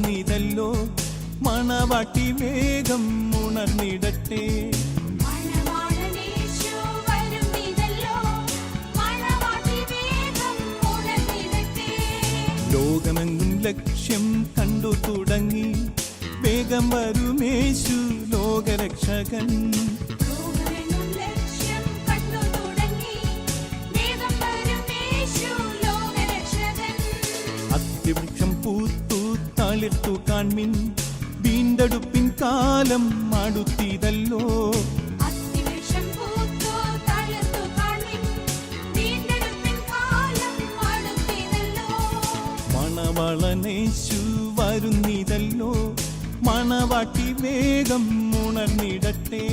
വരുന്നിതല്ലോ മണവാട്ടി വേഗം ഉണർന്നിടട്ടെ. ലോകമെങ്ങും ലക്ഷ്യം കണ്ടു തുടങ്ങി, വേഗം വരുമേശു ലോകരക്ഷകൻ. അത്തിവൃക്ഷം പൂത്തു തളിർത്തു കാൺമിൻ, വീണ്ടെടുപ്പിൻ കാലം അടുത്തിതല്ലോ. മണവാളനേശു വരുന്നിതല്ലോ മണവാട്ടി വേഗം ഉണർന്നിടട്ടെ.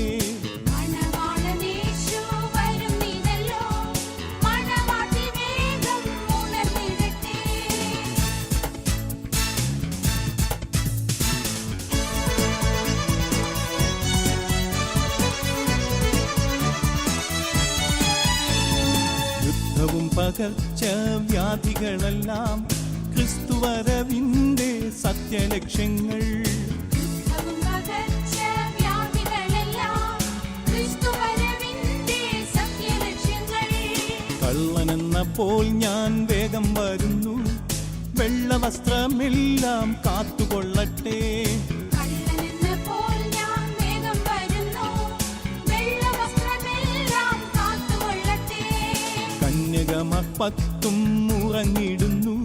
യുദ്ധവും പകർച്ചവ്യാധികളെല്ലാം ക്രിസ്തുവരവിന്റെ സത്യലക്ഷ്യങ്ങൾ. കള്ളനെന്നപ്പോൾ ഞാൻ വേഗം വരുന്നു, വെള്ളവസ്ത്രമെല്ലാം കാത്തുകൊള്ളട്ടെ. കന്യകമാർ 10 ഉറങ്ങിടുന്നു,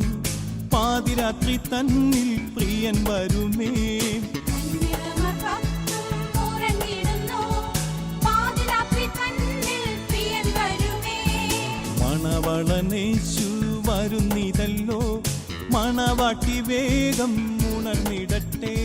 പാതിരാത്രി തന്നിൽ പ്രിയൻ വരുമേ. മണവാളനേശു വരുന്നിതല്ലോ മണവാട്ടി വേഗം ഉണർന്നിടട്ടെ.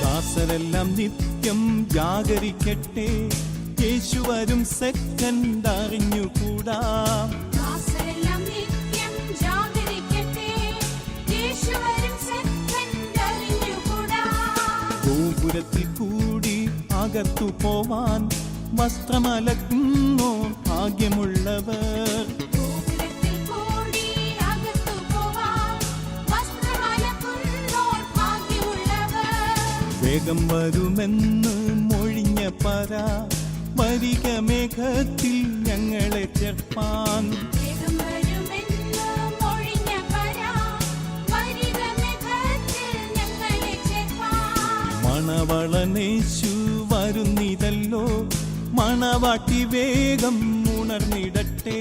ദാസരെല്ലാം നിത്യം ജാഗരിക്കട്ടെ, യേശു വരും സെക്കൻഡ് അറിഞ്ഞുകൂടാ. ഗോപുരത്തിൽ കൂടി അകത്തു പോവാൻ വസ്ത്രമലക്കുന്നോ ഭാഗ്യമുള്ളവർ. വേഗം വരുമെന്ന് മൊഴിഞ്ഞ പറ, വരിക മേഘത്തിൽ ഞങ്ങളെ ചേർപ്പാൻ. മണവാളനേശു വരുന്നിതല്ലോ മണവാട്ടി വേഗം ഉണർന്നിടട്ടെ.